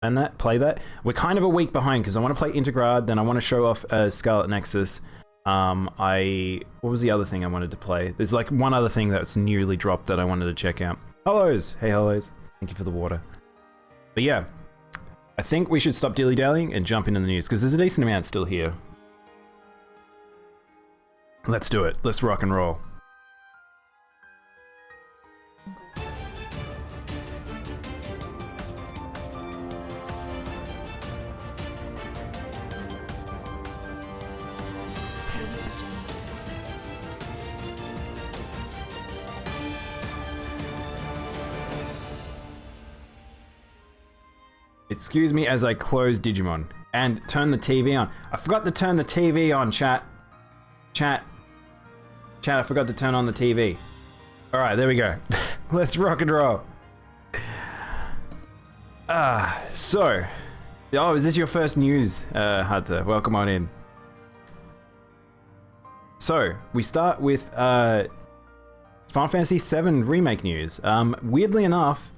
and play that. We're kind of a week behind because I want to play Integrad, then I want to show off Scarlet Nexus. What was the other thing I wanted to play? There's like one other thing that's newly dropped that I wanted to check out. Hellos! Hey, hellos. Thank you for the water. But yeah, I think we should stop dilly-dallying and jump into the news because there's a decent amount still here. Let's do it. Let's rock and roll. Excuse me as I close Digimon and turn the TV on. I forgot to turn the TV on, chat. Chat, I forgot to turn on the TV. All right, there we go. Let's rock and roll. So, oh, is this your first news, Hunter? Welcome on in. So, we start with Final Fantasy VII Remake news. Weirdly enough,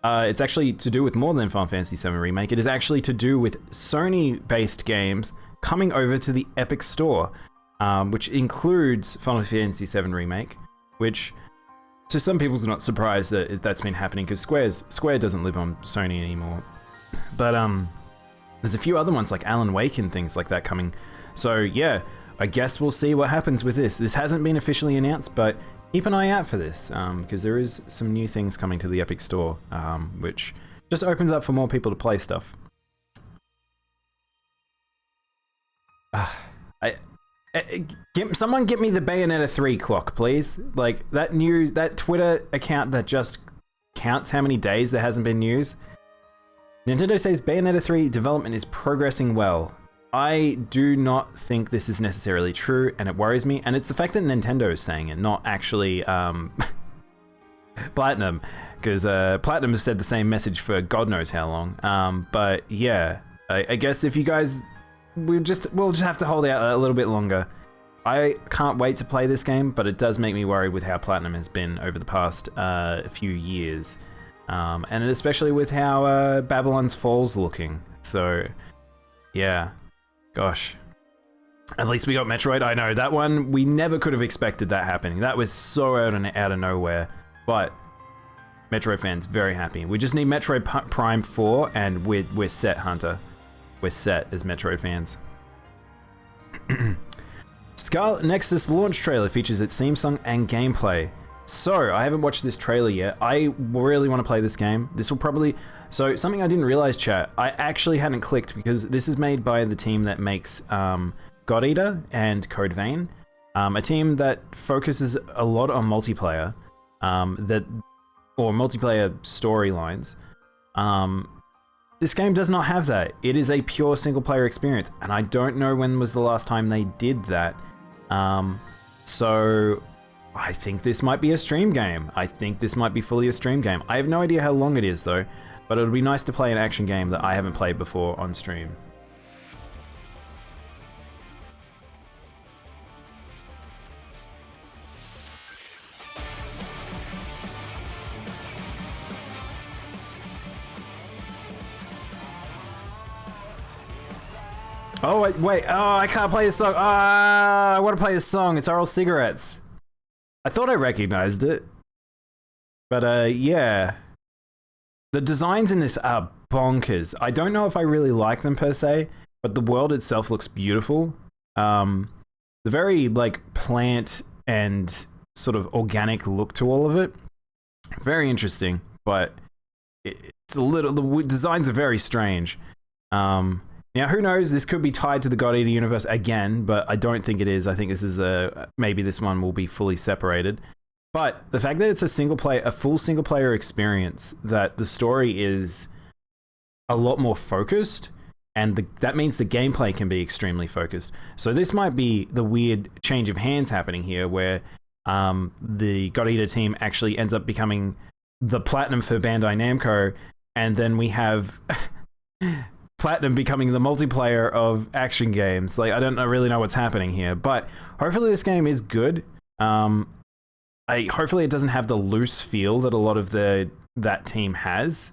it's actually to do with more than Final Fantasy VII Remake. It is actually to do with Sony-based games coming over to the Epic Store. Which includes Final Fantasy VII Remake, which to some people is not surprised that that's been happening because Square doesn't live on Sony anymore. But there's a few other ones like Alan Wake and things like that coming. So yeah, I guess we'll see what happens with this. This hasn't been officially announced, but keep an eye out for this because there is some new things coming to the Epic Store, which just opens up for more people to play stuff. Someone get me the Bayonetta 3 clock, please. Like, that news, that Twitter account that just counts how many days there hasn't been news. Nintendo says Bayonetta 3 development is progressing well. I do not think this is necessarily true, and it worries me. And it's the fact that Nintendo is saying it, not actually Platinum. Because Platinum has said the same message for God knows how long. But yeah, I guess if you guys... We'll just have to hold out a little bit longer. I can't wait to play this game, but it does make me worried with how Platinum has been over the past few years. And especially with how Babylon's Fall's looking. So, yeah. Gosh. At least we got Metroid. I know, that one, we never could have expected that happening. That was so out of nowhere. But Metroid fans, very happy. We just need Metroid Prime 4, and we're set, Hunter. We're set as Metroid fans. Scarlet Nexus launch trailer features its theme song and gameplay. So, I haven't watched this trailer yet. I really want to play this game. This will probably... So, something I didn't realize, chat, I actually hadn't clicked because this is made by the team that makes God Eater and Code Vein. A team that focuses a lot on multiplayer, or multiplayer storylines. This game does not have that. It is a pure single-player experience, and I don't know when was the last time they did that. So I think this might be a stream game. I think this might be fully a stream game. I have no idea how long it is, though, but it would be nice to play an action game that I haven't played before on stream. Oh, wait, oh, I can't play this song. Ah, I want to play this song. It's Oral Cigarettes. I thought I recognized it. But, yeah. The designs in this are bonkers. I don't know if I really like them per se, but the world itself looks beautiful. The very, like, plant and sort of organic look to all of it. Very interesting, but it's a little... The designs are very strange. Now, who knows? This could be tied to the God Eater universe again, but I don't think it is. I think this is maybe this one will be fully separated. But the fact that it's a full single player experience, that the story is a lot more focused, and that means the gameplay can be extremely focused. So this might be the weird change of hands happening here, where the God Eater team actually ends up becoming the Platinum for Bandai Namco, and then we have Platinum becoming the multiplayer of action games. Like, I don't really know what's happening here, but hopefully this game is good. Hopefully it doesn't have the loose feel that a lot of that team has.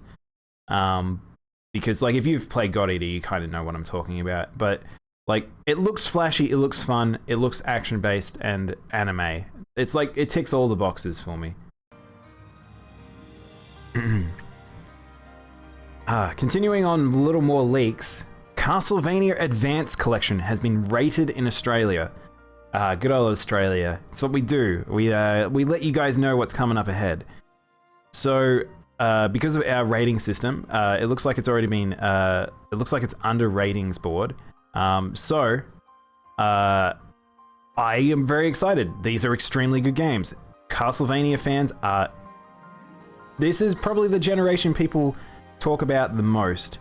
because like if you've played God Eater, you kind of know what I'm talking about. But like it looks flashy, it looks fun, it looks action based and anime. It's like it ticks all the boxes for me. Continuing on a little more leaks, Castlevania Advance Collection has been rated in Australia. Good old Australia. It's what we do. We let you guys know what's coming up ahead. So, because of our rating system, it looks like it's already been, it looks like it's under ratings board. I am very excited. These are extremely good games. Castlevania fans are... This is probably the generation people talk about the most.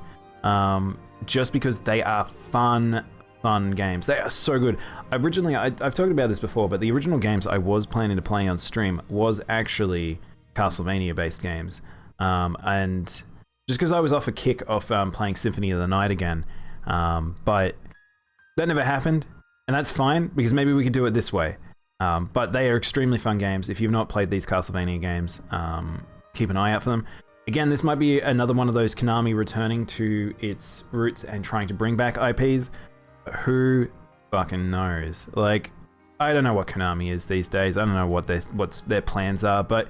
Just because they are fun games. They are so good. Originally, I've talked about this before, but the original games I was planning to play on stream was actually Castlevania-based games. And just because I was off a kick of playing Symphony of the Night again. But that never happened, and that's fine, because maybe we could do it this way. But they are extremely fun games. If you've not played these Castlevania games, keep an eye out for them. Again, this might be another one of those Konami returning to its roots and trying to bring back IPs. Who fucking knows? Like, I don't know what Konami is these days. I don't know what their plans are, but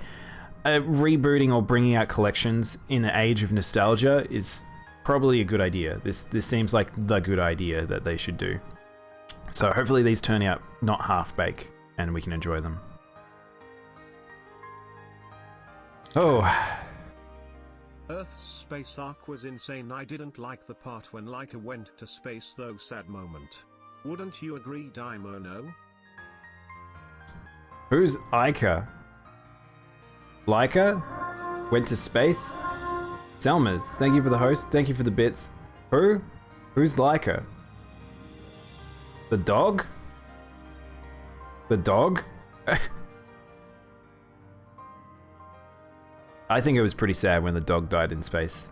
rebooting or bringing out collections in the age of nostalgia is probably a good idea. This seems like the good idea that they should do. So hopefully these turn out not half-baked and we can enjoy them. Oh. Earth's space arc was insane. I didn't like the part when Laika went to space though. Sad moment. Wouldn't you agree, Daimono? Who's Ica? Laika? Went to space? Selmas, thank you for the host. Thank you for the bits. Who? Who's Laika? The dog? The dog? I think it was pretty sad when the dog died in space.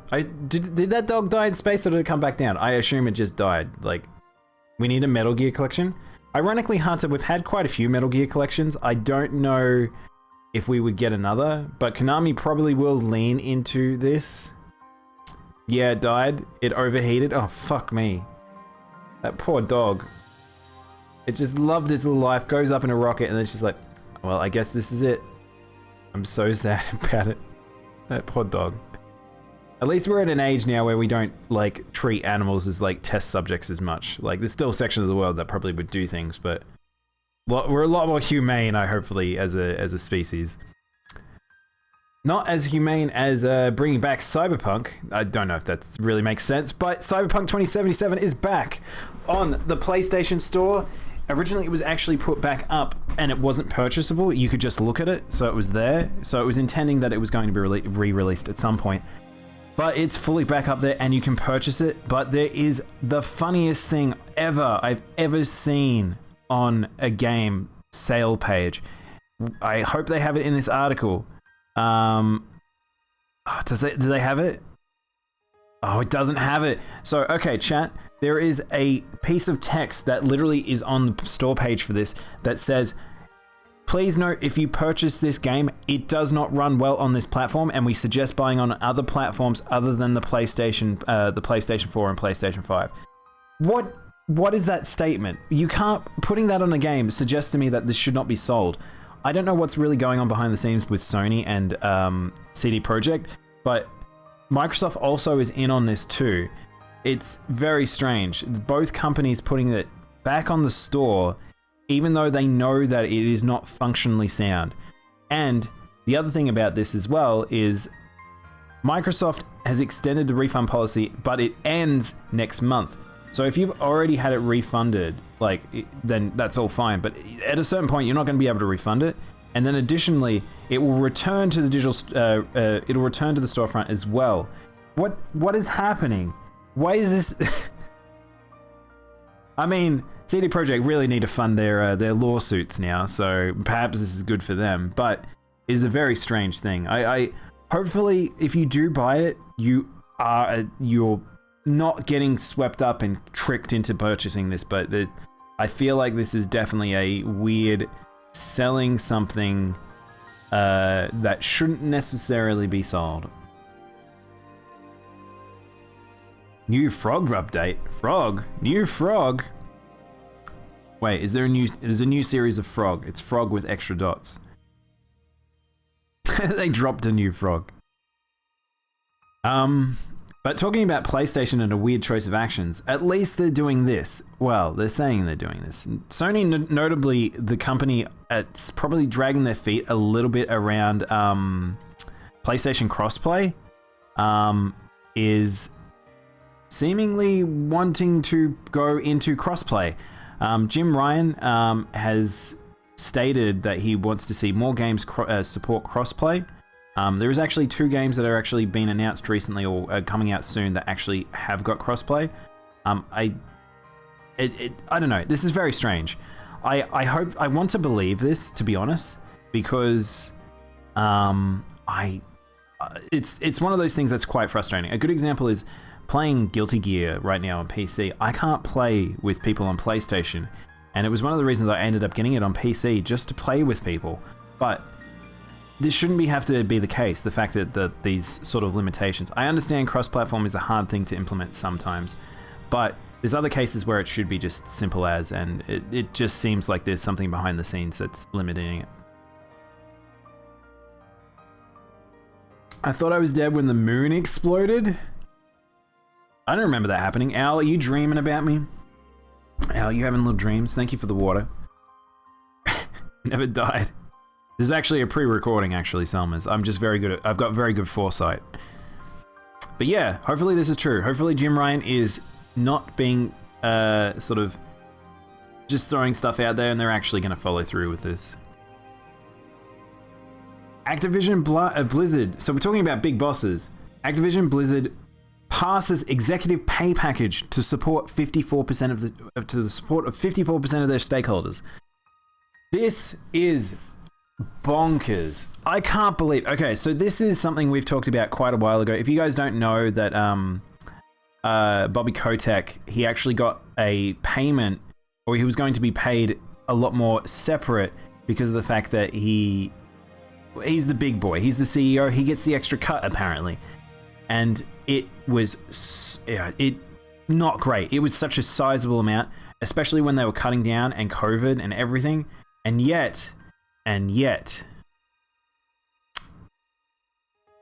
Did that dog die in space or did it come back down? I assume it just died. Like, we need a Metal Gear collection. Ironically, Hunter, we've had quite a few Metal Gear collections. I don't know if we would get another, but Konami probably will lean into this. Yeah, it died. It overheated. Oh, fuck me. That poor dog. It just loved its little life, goes up in a rocket, and then it's just like, well, I guess this is it. I'm so sad about it. That poor dog. At least we're at an age now where we don't, like, treat animals as, like, test subjects as much. Like, there's still sections of the world that probably would do things, but we're a lot more humane, hopefully, as a species. Not as humane as bringing back Cyberpunk. I don't know if that really makes sense, but Cyberpunk 2077 is back on the PlayStation Store. Originally, it was actually put back up and it wasn't purchasable. You could just look at it, so it was there. So it was intending that it was going to be re-released at some point. But it's fully back up there and you can purchase it. But there is the funniest thing I've ever seen on a game sale page. I hope they have it in this article. Do they have it? Oh, it doesn't have it. So, okay, chat. There is a piece of text that literally is on the store page for this that says, please note if you purchase this game, it does not run well on this platform and we suggest buying on other platforms other than the PlayStation 4 and PlayStation 5. What is that statement? You can't... Putting that on a game suggests to me that this should not be sold. I don't know what's really going on behind the scenes with Sony and CD Projekt, but Microsoft also is in on this too. It's very strange. Both companies putting it back on the store, even though they know that it is not functionally sound. And the other thing about this as well is Microsoft has extended the refund policy, but it ends next month. So if you've already had it refunded, then that's all fine. But at a certain point, you're not going to be able to refund it. And then additionally, it will return to the digital. It'll return to the storefront as well. What is happening? Why is this? I mean, CD Projekt really need to fund their lawsuits now, so perhaps this is good for them. But it's a very strange thing. I hopefully, if you do buy it, you're not getting swept up and tricked into purchasing this. But I feel like this is definitely a weird selling something that shouldn't necessarily be sold. New Frog update. Frog. New Frog. Wait, there's a new series of Frog. It's Frog with extra dots. They dropped a new Frog. But talking about PlayStation and a weird choice of actions, at least they're doing this. Well, they're saying they're doing this. Sony, notably, the company, it's probably dragging their feet a little bit around PlayStation crossplay, is seemingly wanting to go into crossplay. Jim Ryan has stated that he wants to see more games support crossplay. There is actually 2 games that are actually being announced recently or are coming out soon that actually have got crossplay. I don't know. This is very strange. I want to believe this, to be honest, because it's one of those things that's quite frustrating. A good example is playing Guilty Gear right now on PC. I can't play with people on PlayStation, and it was one of the reasons I ended up getting it on PC, just to play with people. But this shouldn't have to be the case, the fact that these sort of limitations. I understand cross-platform is a hard thing to implement sometimes, but there's other cases where it should be just simple as, and it just seems like there's something behind the scenes that's limiting it. I thought I was dead when the moon exploded. I don't remember that happening. Al, are you dreaming about me? Al, you having little dreams? Thank you for the water. Never died. This is actually a pre-recording, actually, Selmas. I'm just very good at... I've got very good foresight. But yeah, hopefully this is true. Hopefully Jim Ryan is not being sort of just throwing stuff out there, and they're actually going to follow through with this. Activision Blizzard. So we're talking about big bosses. Activision Blizzard passes executive pay package to support 54% of the support of 54% of their stakeholders. This is bonkers. I can't believe. Okay, so this is something we've talked about quite a while ago. If you guys don't know that Bobby Kotick, he actually got a payment, or he was going to be paid a lot more separate because of the fact that he's the big boy. He's the CEO. He gets the extra cut, apparently. And it was not great. It was such a sizable amount, especially when they were cutting down and COVID and everything. And yet,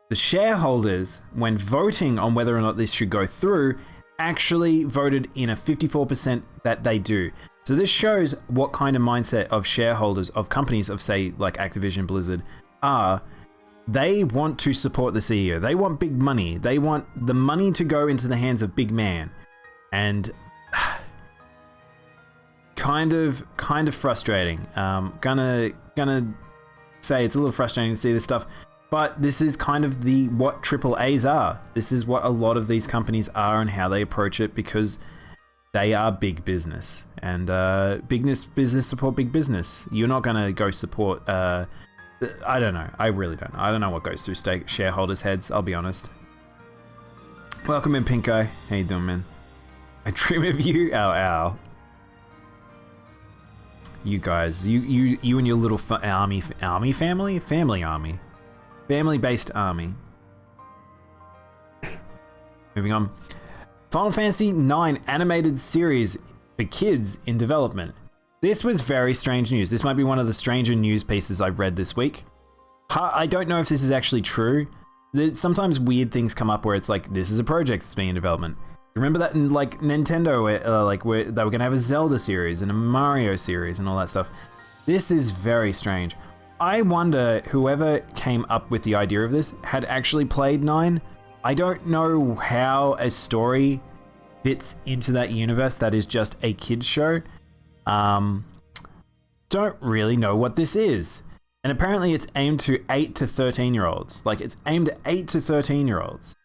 the shareholders, when voting on whether or not this should go through, actually voted in a 54% that they do. So this shows what kind of mindset of shareholders of companies of, say, like Activision Blizzard are. They want to support the CEO. They want big money. They want the money to go into the hands of big man. And kind of frustrating. Gonna say it's a little frustrating to see this stuff, but this is kind of what AAAs are. This is what a lot of these companies are and how they approach it, because they are big business, and business support big business. You're not gonna go support. I don't know. I really don't know. I don't know what goes through shareholders' heads. I'll be honest. Welcome in, Pink Eye. How you doing, man? I dream of you. Ow. You guys, you and your little family-based army. Moving on. Final Fantasy IX animated series for kids in development. This was very strange news. This might be one of the stranger news pieces I've read this week. I don't know if this is actually true. Sometimes weird things come up where it's like, this is a project that's being in development. Remember that in like Nintendo, where they were gonna have a Zelda series and a Mario series and all that stuff. This is very strange. I wonder whoever came up with the idea of this had actually played 9. I don't know how a story fits into that universe that is just a kid's show. Don't really know what this is. And apparently it's aimed to 8 to 13 year olds. Like, it's aimed at 8 to 13 year olds.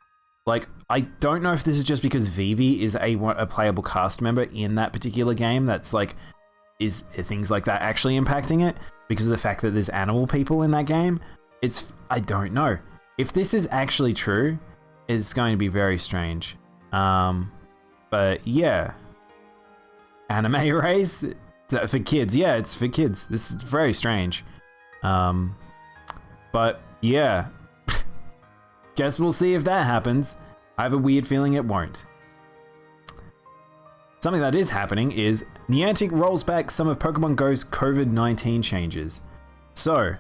Like, I don't know if this is just because Vivi is a playable cast member in that particular game. That's like, is things like that actually impacting it because of the fact that there's animal people in that game? I don't know. If this is actually true, it's going to be very strange. But yeah. Anime race for kids. Yeah, it's for kids. This is very strange. But yeah. Guess we'll see if that happens. I have a weird feeling it won't. something that is happening is Niantic rolls back some of Pokemon Go's COVID-19 changes. So,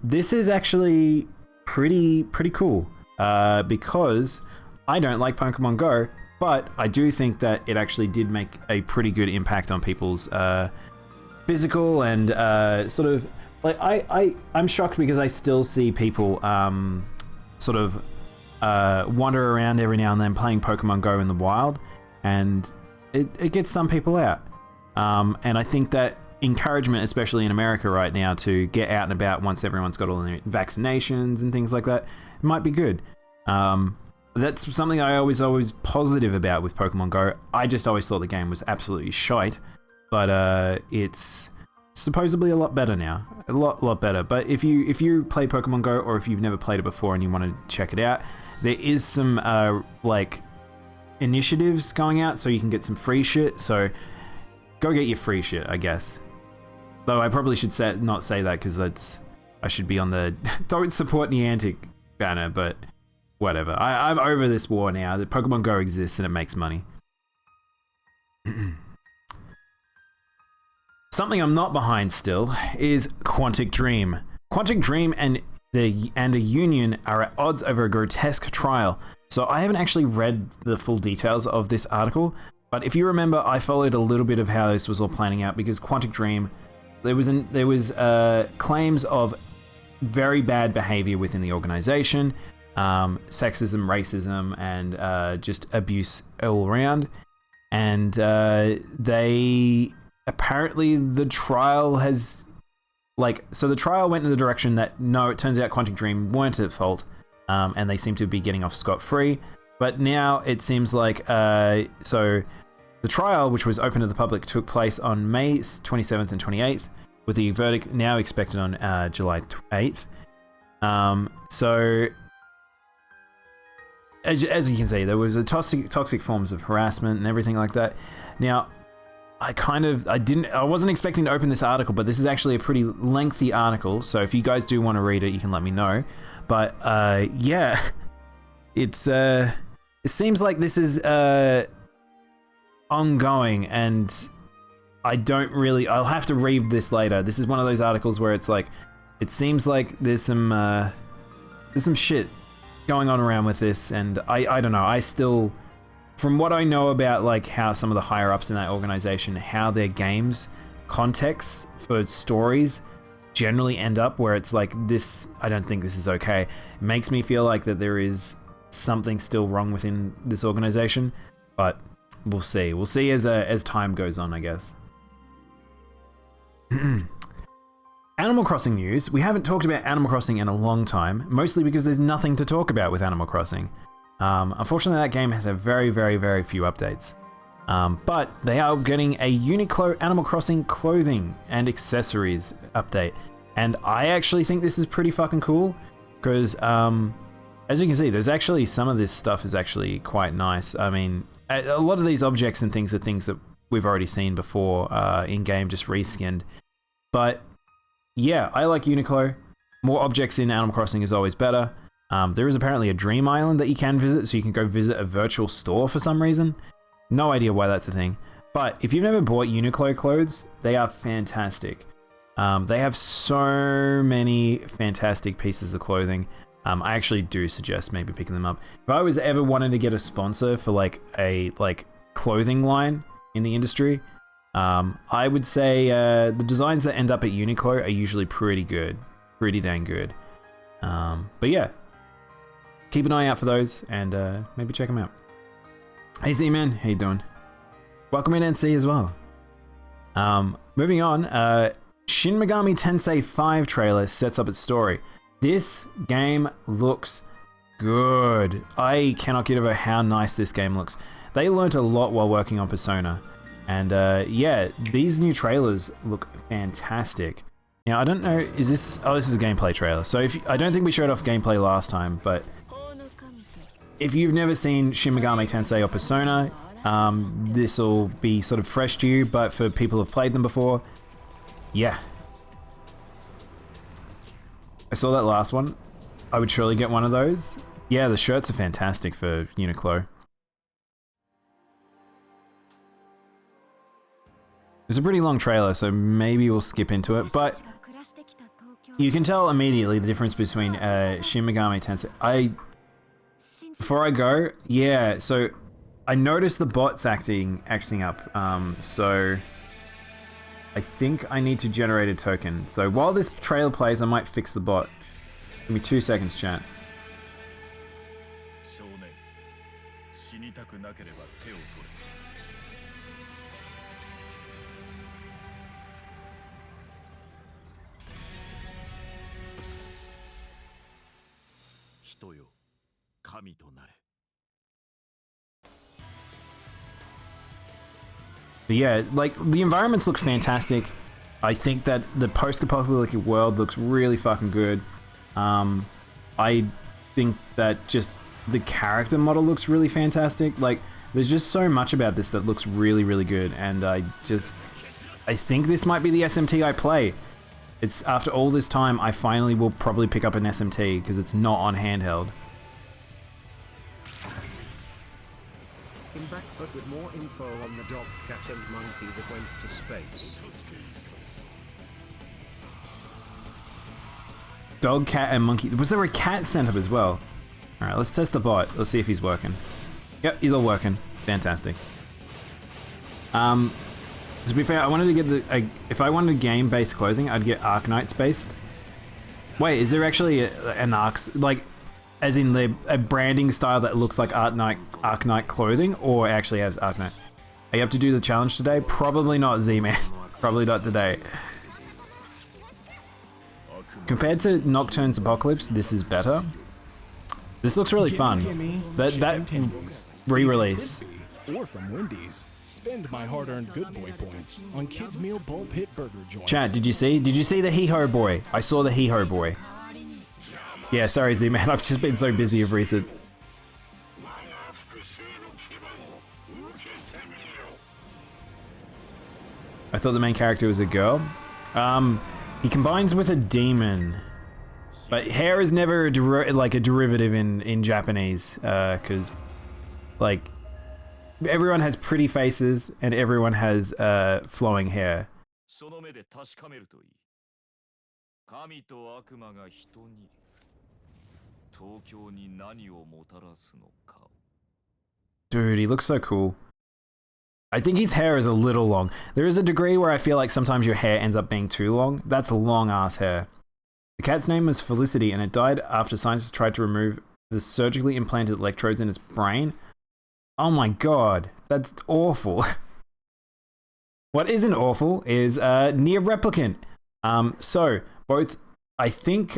this is actually pretty cool because I don't like Pokemon Go, but I do think that it actually did make a pretty good impact on people's physical and sort of like I'm shocked because I still see people sort of wander around every now and then playing Pokemon Go in the wild, and it gets some people out. And I think that encouragement, especially in America right now, to get out and about once everyone's got all the vaccinations and things like that, might be good. That's something I always positive about with Pokemon Go. I just always thought the game was absolutely shite, but it's supposedly a lot better now, a lot better. But if you play Pokemon Go, or if you've never played it before and you want to check it out, there is some like initiatives going out, so you can get some free shit. So go get your free shit, I guess. Though I probably should not say that because I should be on the don't support Niantic banner, but whatever. I'm over this war now. The Pokemon Go exists and it makes money. Something I'm not behind still is Quantic Dream. Quantic Dream and a union are at odds over a grotesque trial. So I haven't actually read the full details of this article, but if you remember, I followed a little bit of how this was all planning out because Quantic Dream, there was claims of very bad behavior within the organization, sexism, racism, and just abuse all around. And they apparently the trial has the trial went in the direction that no, it turns out Quantic Dream weren't at fault, and they seem to be getting off scot-free. But now it seems like so the trial, which was open to the public, took place on May 27th and 28th, with the verdict now expected on July 8th. So as you can see, there was a toxic forms of harassment and everything like that. Now, I wasn't expecting to open this article, but this is actually a pretty lengthy article. So if you guys do want to read it, you can let me know. But yeah, it seems like this is ongoing, and I'll have to read this later. This is one of those articles where it's like, it seems like there's some shit going on around with this, and I don't know. I still, from what I know about like how some of the higher ups in that organization, how their games contexts for stories generally end up where it's like this, I don't think this is okay. It makes me feel like that there is something still wrong within this organization, but we'll see. We'll see as time goes on, I guess. Animal Crossing news. We haven't talked about Animal Crossing in a long time, mostly because there's nothing to talk about with Animal Crossing. Unfortunately, that game has a very few updates. But they are getting a Uniqlo Animal Crossing clothing and accessories update. And I actually think this is pretty fucking cool, because as you can see, there's actually some of this stuff is actually quite nice. I mean, a lot of these objects and things are things that we've already seen before in-game, just reskinned. But yeah, I like Uniqlo. More objects in Animal Crossing is always better. There is apparently a dream island that you can visit, so you can go visit a virtual store for some reason. No idea why that's a thing. But if you've never bought Uniqlo clothes, they are fantastic. They have so many fantastic pieces of clothing. I actually do suggest maybe picking them up. If I was ever wanting to get a sponsor for like a clothing line in the industry, I would say the designs that end up at Uniqlo are usually pretty good, pretty dang good. But yeah, keep an eye out for those and maybe check them out. Hey Z-Man, how you doing? Welcome in NC as well. Moving on, Shin Megami Tensei 5 trailer sets up its story. This game looks good. I cannot get over how nice this game looks. They learnt a lot while working on Persona. And yeah, these new trailers look fantastic. Now, I don't know, is this... Oh, this is a gameplay trailer. So I don't think we showed off gameplay last time, but if you've never seen Shin Megami Tensei or Persona, this will be sort of fresh to you, but for people who have played them before, yeah. I saw that last one. I would surely get one of those. Yeah, the shirts are fantastic for Uniqlo. It's a pretty long trailer, so maybe we'll skip into it, but you can tell immediately the difference between Shin Megami Tensei. Before I go, yeah, so I noticed the bots acting up, so I think I need to generate a token. So while this trailer plays, I might fix the bot. Give me 2 seconds, chat. But yeah, like, the environments look fantastic. I think that the post-apocalyptic world looks really fucking good. I think that just the character model looks really fantastic. Like, there's just so much about this that looks really, really good. And I think this might be the SMT I play. It's after all this time, I finally will probably pick up an SMT because it's not on handheld. In back, but with more info on the dog, cat and monkey that went to space. Dog, cat, and monkey. Was there a cat sent up as well? Alright, let's test the bot. Let's see if he's working. Yep, he's all working. Fantastic. To be fair, I wanted to get if I wanted game-based clothing, I'd get Arknights based. Wait, is there actually an Arcs, like, as in a branding style that looks like Arknight clothing, or actually has Arknight? Are you have to do the challenge today? Probably not, Z-Man. Probably not today. Compared to Nocturne's Apocalypse, this is better. This looks really fun. That re-release. Or from Wendy's. Spend my hard-earned good boy points on Kids Meal Bull Pit Burger joints. Chat, did you see? Did you see the Hee-Ho boy? I saw the Hee-Ho boy. Yeah, sorry Z-Man, I've just been so busy of recent. I thought the main character was a girl. He combines with a demon. But hair is never a derivative in Japanese, because, like, everyone has pretty faces and everyone has flowing hair. Dude, he looks so cool. I think his hair is a little long. There is a degree where I feel like sometimes your hair ends up being too long. That's long ass hair. The cat's name was Felicity, and it died after scientists tried to remove the surgically implanted electrodes in its brain. Oh my god, that's awful. What isn't awful is Near Replicant. So both, I think,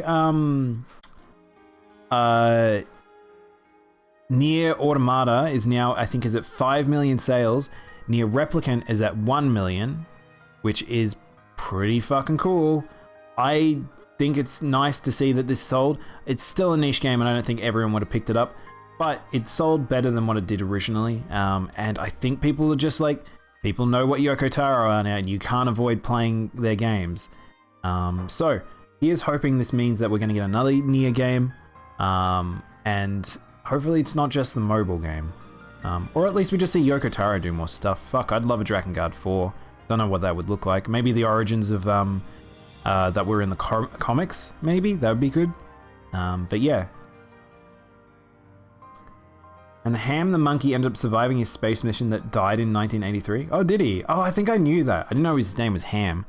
Near Automata is now, I think, is at 5 million sales. Near Replicant is at 1 million, which is pretty fucking cool. I think it's nice to see that this sold. It's still a niche game, and I don't think everyone would have picked it up, but it sold better than what it did originally. And I think people are just like, people know what Yoko Taro are now, and you can't avoid playing their games. So here's hoping this means that we're going to get another Nier game, and hopefully it's not just the mobile game. Or at least we just see Yoko Taro do more stuff. Fuck, I'd love a Drakengard 4. Don't know what that would look like. Maybe the origins of that were in the comics, maybe? That would be good. But yeah. And Ham the monkey ended up surviving his space mission that died in 1983. Oh, did he? Oh, I think I knew that. I didn't know his name was Ham.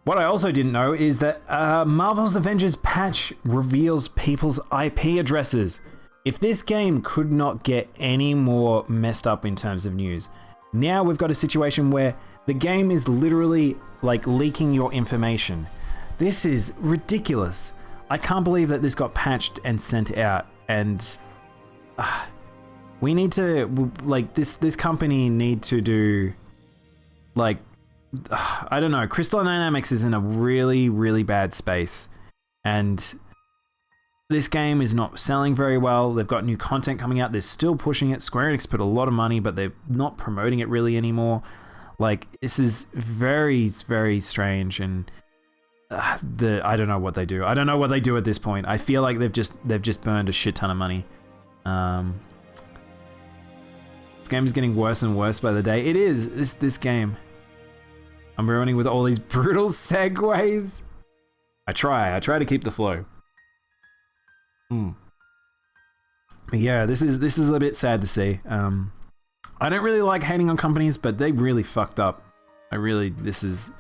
What I also didn't know is that Marvel's Avengers patch reveals people's IP addresses. If this game could not get any more messed up in terms of news, now we've got a situation where the game is literally like leaking your information. This is ridiculous. I can't believe that this got patched and sent out, and we need to, like, this company need to do, like, I don't know, Crystal Dynamics is in a really, really bad space, and this game is not selling very well. They've got new content coming out. They're still pushing it. Square Enix put a lot of money, but they're not promoting it really anymore. Like, this is very, very strange, and I don't know what they do. I don't know what they do at this point. I feel like they've just burned a shit ton of money. This game is getting worse and worse by the day. It is. This game. I'm ruining with all these brutal segues. I try to keep the flow. But yeah, this is a bit sad to see. I don't really like hating on companies, but they really fucked up. This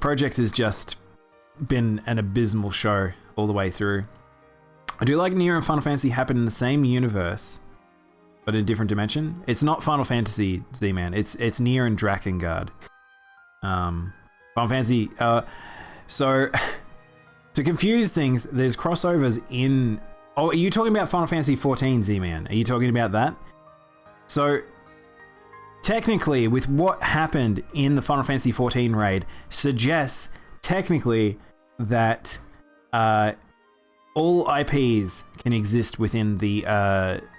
project has just been an abysmal show all the way through. I do like Nier and Final Fantasy happen in the same universe, but in a different dimension. It's not Final Fantasy, Z-Man. It's Nier and Drakengard. Final Fantasy. So to confuse things, there's crossovers in. Oh, are you talking about Final Fantasy 14, Z-Man? Are you talking about that? So technically, with what happened in the Final Fantasy 14 raid, suggests technically that all IPs can exist within the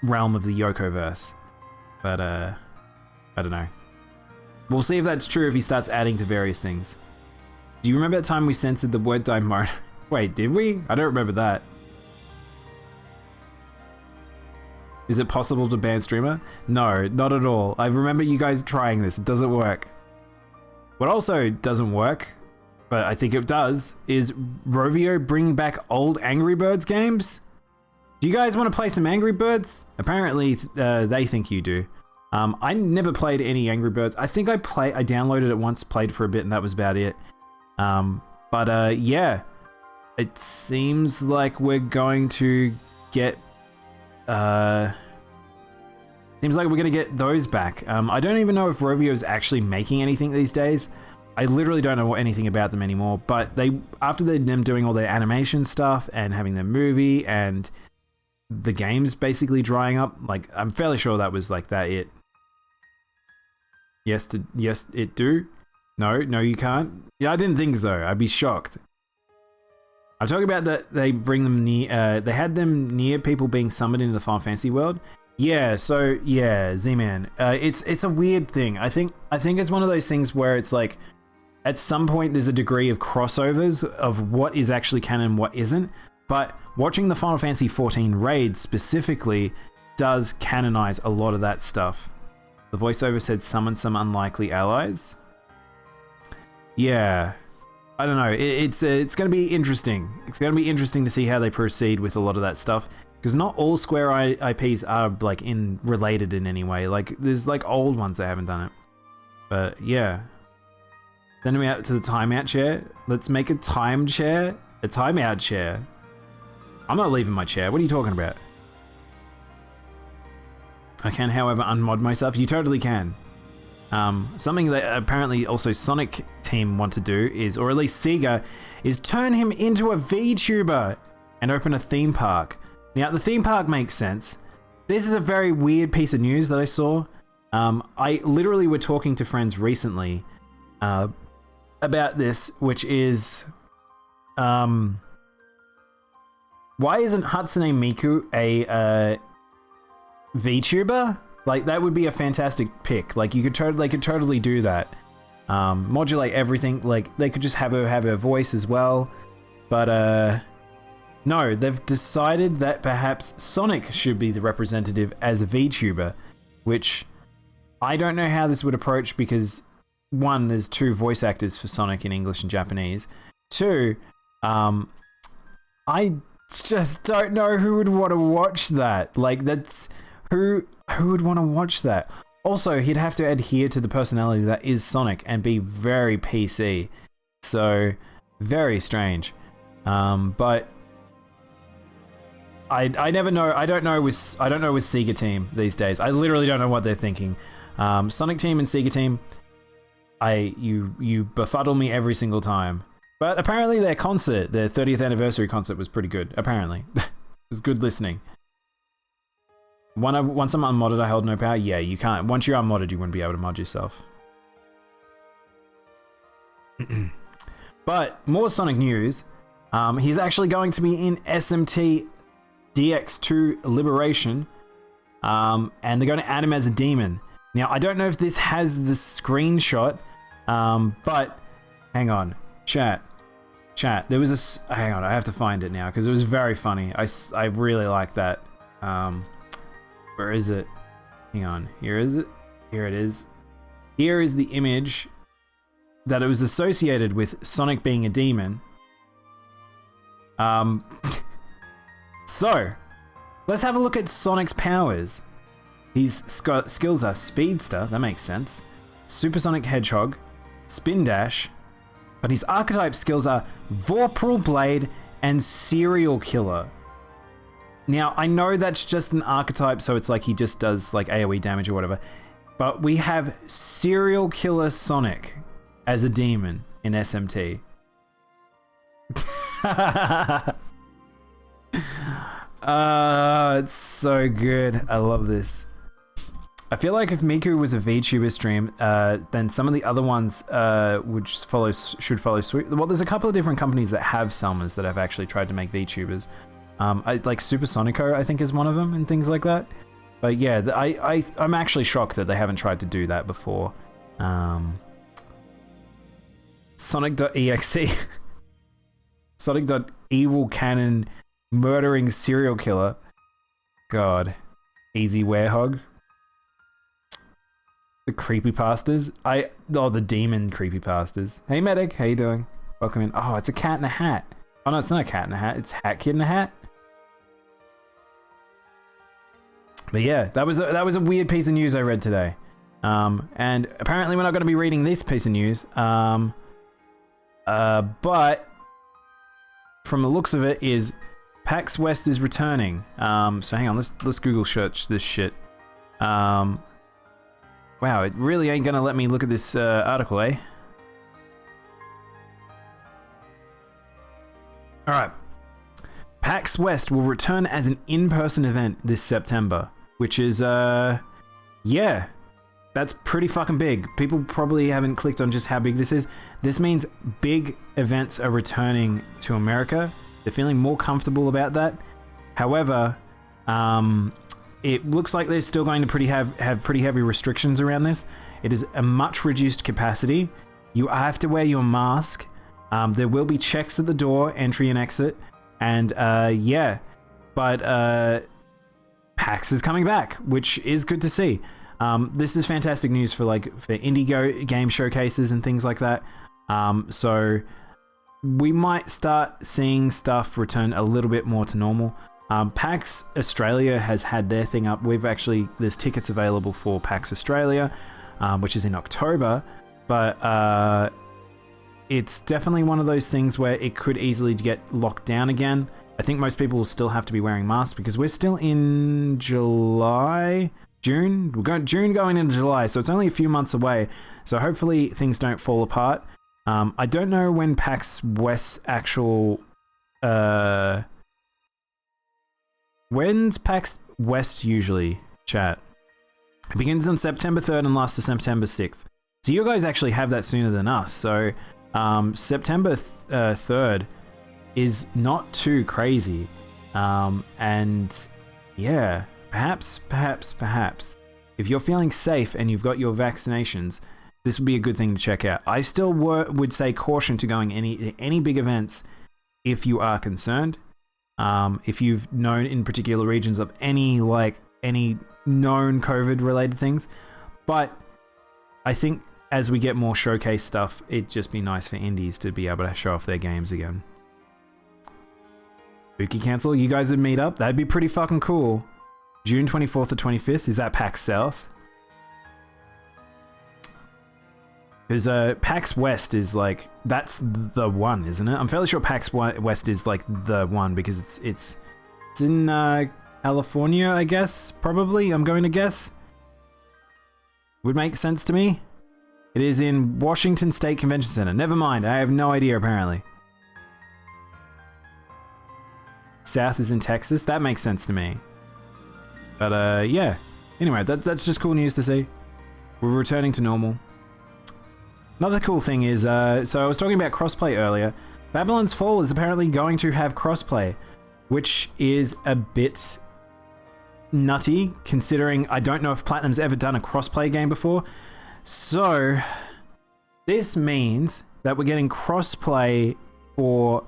realm of the Yokoverse. But I don't know. We'll see if that's true if he starts adding to various things. Do you remember that time we censored the word Daimono? Wait, did we? I don't remember that. Is it possible to ban streamer? No, not at all. I remember you guys trying this. It doesn't work. What also doesn't work, but I think it does, is Rovio bringing back old Angry Birds games. Do you guys want to play some Angry Birds? Apparently, they think you do. I never played any Angry Birds. I think I downloaded it once, played for a bit, and that was about it. Yeah. It seems like we're going to get... seems like we're gonna get those back. I don't even know if Rovio is actually making anything these days. I literally don't know anything about them anymore, but after them doing all their animation stuff and having their movie and the games basically drying up, like, I'm fairly sure that was like that it. Yes, it do. No, you can't. Yeah, I didn't think so. I'd be shocked. I'm talking about that they bring them near, they had them near people being summoned into the Final Fantasy world. Yeah, so yeah, Z-Man. It's a weird thing. I think it's one of those things where it's like, at some point there's a degree of crossovers of what is actually canon and what isn't. But watching the Final Fantasy 14 raid specifically does canonize a lot of that stuff. The voiceover said summon some unlikely allies. Yeah. I don't know. It's going to be interesting. It's going to be interesting to see how they proceed with a lot of that stuff, because not all Square IPs are like related in any way. Like there's like old ones that haven't done it. But yeah, send me out to the timeout chair. Let's make a timeout chair. I'm not leaving my chair. What are you talking about? I can, however, unmod myself. You totally can. Something that apparently also Sonic team want to do is, or at least Sega, is turn him into a VTuber and open a theme park. Now, the theme park makes sense. This is a very weird piece of news that I saw. I literally were talking to friends recently about this, which is, why isn't Hatsune Miku a VTuber? Like, that would be a fantastic pick. Like, they could totally do that. Modulate everything. Like, they could just have her voice as well. But, no, they've decided that perhaps Sonic should be the representative as a VTuber, which I don't know how this would approach because, one, there's 2 voice actors for Sonic in English and Japanese. 2, I just don't know who would want to watch that. Like, that's... Who would want to watch that? Also, he'd have to adhere to the personality that is Sonic and be very PC. So, very strange. But I never know. I don't know with Sega Team these days. I literally don't know what they're thinking. Sonic Team and Sega Team, you befuddle me every single time. But apparently their 30th anniversary concert was pretty good. Apparently. It was good listening. Once I'm unmodded, I hold no power. Yeah, you can't. Once you're unmodded, you wouldn't be able to mod yourself. But more Sonic news. He's actually going to be in SMT DX2 Liberation. And they're going to add him as a demon. Now, I don't know if this has the screenshot. But hang on. Chat. There was a... Hang on, I have to find it now because it was very funny. I really like that. Where is it? Hang on. Here is it. Here it is. Here is the image that it was associated with Sonic being a demon. So, let's have a look at Sonic's powers. His skills are Speedster, that makes sense, Supersonic Hedgehog, Spin Dash, but his archetype skills are Vorpal Blade and Serial Killer. Now, I know that's just an archetype, so it's like he just does like AoE damage or whatever, but we have Serial Killer Sonic as a demon in SMT. It's so good. I love this. I feel like if Miku was a VTuber stream, then some of the other ones should follow suit. Well, there's a couple of different companies that have summers that have actually tried to make VTubers. Like Supersonico, I think, is one of them, and things like that. But yeah, I'm actually shocked that they haven't tried to do that before. Sonic.exe. Sonic.evil cannon murdering serial killer. God. Easy Werehog. The creepypastas. The demon creepypastas. Hey Medic, how you doing? Welcome in. Oh, it's a cat in a hat. Oh no, it's not a cat in a hat. It's Hat Kid in a hat. But yeah, that was a weird piece of news I read today. And apparently we're not going to be reading this piece of news. But from the looks of it is PAX West is returning. So hang on, let's Google search this shit. Wow, it really ain't gonna let me look at this article, eh? Alright. PAX West will return as an in-person event this September, which is, yeah, that's pretty fucking big. People probably haven't clicked on just how big this is. This means big events are returning to America. They're feeling more comfortable about that. However, it looks like they're still going to have pretty heavy restrictions around this. It is a much reduced capacity. You have to wear your mask. There will be checks at the door, entry and exit. And yeah, but PAX is coming back, which is good to see. This is fantastic news for indie game showcases and things like that. So we might start seeing stuff return a little bit more to normal. PAX Australia has had their thing up. There's tickets available for PAX Australia, which is in October, but it's definitely one of those things where it could easily get locked down again. I think most people will still have to be wearing masks because we're still in June. We're going into July, so it's only a few months away. So hopefully things don't fall apart. I don't know when PAX West's actual... when's PAX West usually, chat? It begins on September 3rd and lasts to September 6th. So you guys actually have that sooner than us. So September 3rd is not too crazy. And yeah, perhaps, if you're feeling safe and you've got your vaccinations, this would be a good thing to check out. I still would say caution to going any big events if you are concerned. If you've known in particular regions of any known COVID related things. But I think as we get more showcase stuff, it'd just be nice for indies to be able to show off their games again. Spooky cancel, you guys would meet up? That'd be pretty fucking cool. June 24th to 25th, is that PAX South? Because PAX West is that's the one, isn't it? I'm fairly sure PAX West is the one because it's in California, I guess, probably, I'm going to guess. Would make sense to me. It is in Washington State Convention Center. Never mind, I have no idea apparently. South is in Texas, that makes sense to me. But yeah, anyway, that's just cool news to see. We're returning to normal. Another cool thing is, so I was talking about crossplay earlier. Babylon's Fall is apparently going to have crossplay, which is a bit nutty, considering I don't know if Platinum's ever done a crossplay game before. So, this means that we're getting crossplay for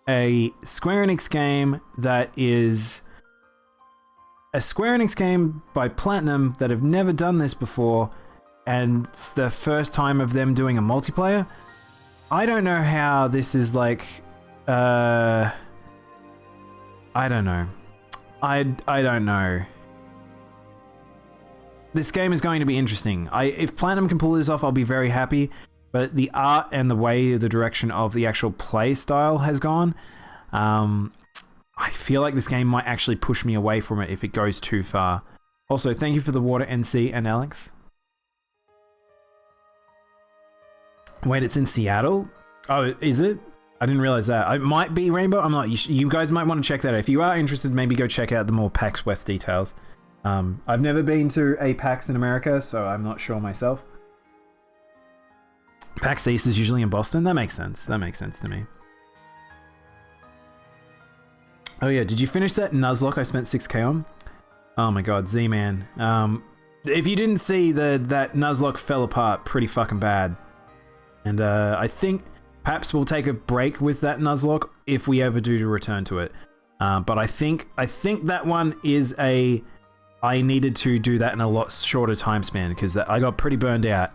a Square Enix game that is a Square Enix game by Platinum that have never done this before, and it's the first time of them doing a multiplayer. I don't know how this is like, I don't know. I don't know. This game is going to be interesting. If Platinum can pull this off, I'll be very happy. But the art and the way the direction of the actual play style has gone, I feel like this game might actually push me away from it if it goes too far. Also, thank you for the water, NC and Alex. Wait, it's in Seattle? Oh, is it? I didn't realize that. It might be Rainbow. I'm not. You guys might want to check that out. If you are interested, maybe go check out the more PAX West details. I've never been to a PAX in America, so I'm not sure myself. PAX East is usually in Boston. That makes sense. That makes sense to me. Oh yeah, did you finish that Nuzlocke I spent 6k on? Oh my god, Z-Man. If you didn't see, that Nuzlocke fell apart pretty fucking bad. And I think perhaps we'll take a break with that Nuzlocke if we ever do to return to it. But I think that one is a... I needed to do that in a lot shorter time span because I got pretty burned out.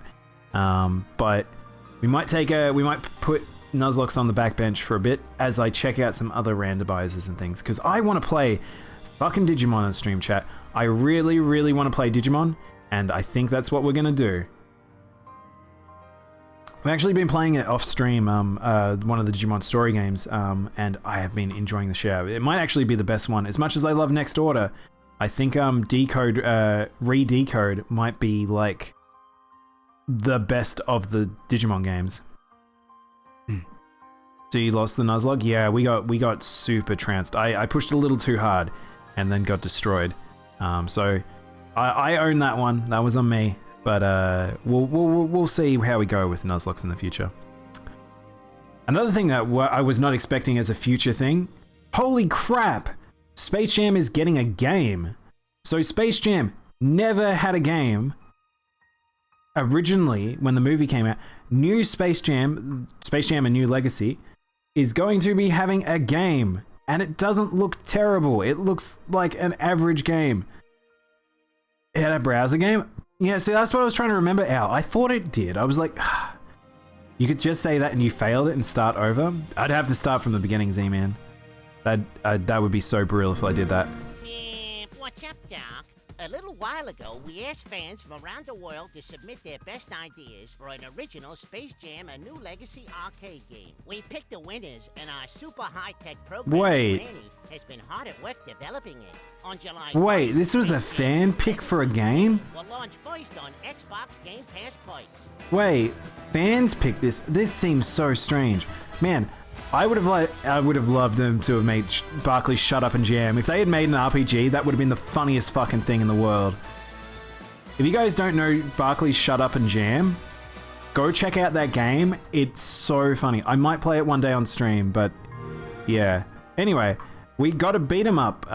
But we might put Nuzlocke on the backbench for a bit as I check out some other randomizers and things, because I want to play fucking Digimon on stream, chat. I really, really want to play Digimon, and I think that's what we're gonna do. I've actually been playing it off stream, one of the Digimon story games, and I have been enjoying the share. It might actually be the best one. As much as I love Next Order, I think Re-Decode might be like the best of the Digimon games. So you lost the Nuzlocke? Yeah, we got super trounced. I pushed a little too hard and then got destroyed. So I own that one. That was on me. But we'll see how we go with Nuzlocke in the future. Another thing that I was not expecting as a future thing. Holy crap! Space Jam is getting a game. So Space Jam never had a game. Originally, when the movie came out, new Space Jam A New Legacy, is going to be having a game. And it doesn't look terrible. It looks like an average game. It had a browser game? Yeah, see, that's what I was trying to remember, Al. I thought it did. I was like, you could just say that and you failed it and start over? I'd have to start from the beginning, Z-Man. That would be so brutal if I did that. What's up, Doc? A little while ago, we asked fans from around the world to submit their best ideas for an original Space Jam A New Legacy arcade game. We picked the winners, and our super high-tech program Granny has been hard at work developing it. On July 1st, this was a fan pick for a game? Will launch first on Xbox Game Pass points. Wait, fans picked this? This seems so strange. Man, I would have loved them to have made Barkley Shut Up and Jam. If they had made an RPG, that would have been the funniest fucking thing in the world. If you guys don't know Barkley Shut Up and Jam, go check out that game. It's so funny. I might play it one day on stream, but yeah. Anyway, we got to beat 'em up. We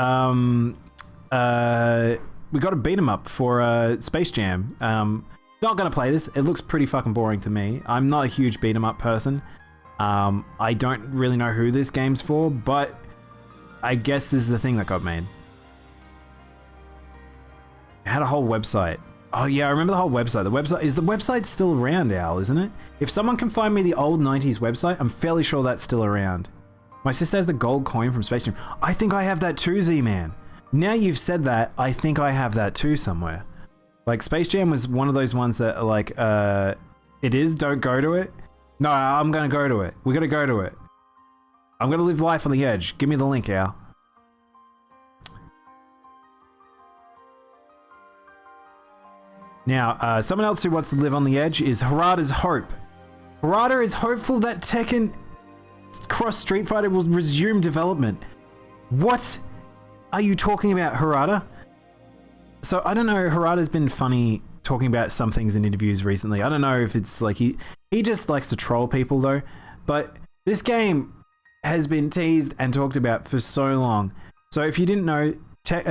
got to beat 'em up for Space Jam. Not gonna play this. It looks pretty fucking boring to me. I'm not a huge beat 'em up person. I don't really know who this game's for, but I guess this is the thing that got made. It had a whole website. Oh yeah, I remember the whole website. The website still around, Al, isn't it? If someone can find me the old 90s website, I'm fairly sure that's still around. My sister has the gold coin from Space Jam. I think I have that too, Z-Man. Now you've said that, I think I have that too somewhere. Like, Space Jam was one of those ones that, like, it is, don't go to it. No, I'm gonna go to it. We gotta go to it. I'm gonna live life on the edge. Give me the link, Al. Now, someone else who wants to live on the edge is Harada's Hope. Harada is hopeful that Tekken Cross Street Fighter will resume development. What are you talking about, Harada? So, I don't know, Harada's been funny talking about some things in interviews recently. I don't know if it's like he just likes to troll people though. But this game has been teased and talked about for so long. So if you didn't know,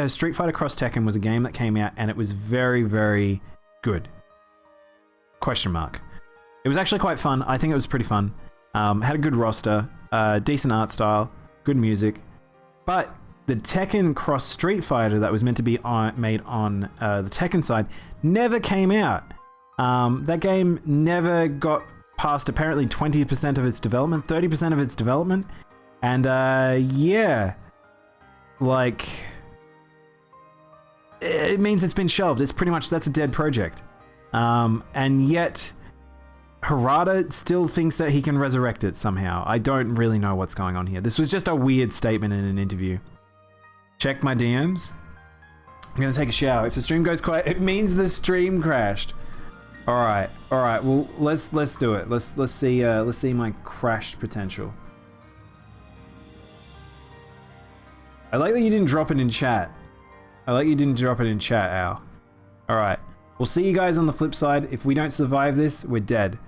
Street Fighter Cross Tekken was a game that came out and it was very, very good. Question mark. It was actually quite fun. I think it was pretty fun. Had a good roster, decent art style, good music. But the Tekken Cross Street Fighter that was meant to be made on the Tekken side never came out. That game never got past apparently 20% of its development, 30% of its development. And yeah, like, it means it's been shelved. It's pretty much, that's a dead project. And yet Harada still thinks that he can resurrect it somehow. I don't really know what's going on here. This was just a weird statement in an interview. Check my DMs. I'm gonna take a shower. If the stream goes quiet, it means the stream crashed. All right. Well, let's do it. Let's see my crashed potential. I like that you didn't drop it in chat. Al. All right. We'll see you guys on the flip side. If we don't survive this, we're dead.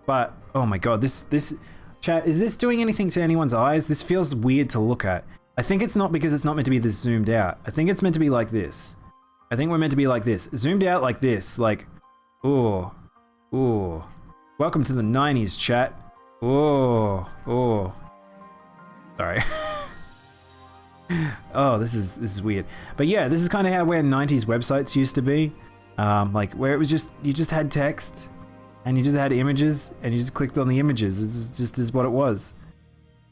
But oh my god, this chat, is this doing anything to anyone's eyes? This feels weird to look at. I think it's not because it's not meant to be this zoomed out. I think it's meant to be like this. I think we're meant to be like this. Zoomed out like this. Like, ooh. Welcome to the 90s, chat. Ooh. Sorry. Oh, this is weird. But yeah, this is kind of how where 90s websites used to be. Like where it was just, you just had text and you just had images and you just clicked on the images. This is what it was.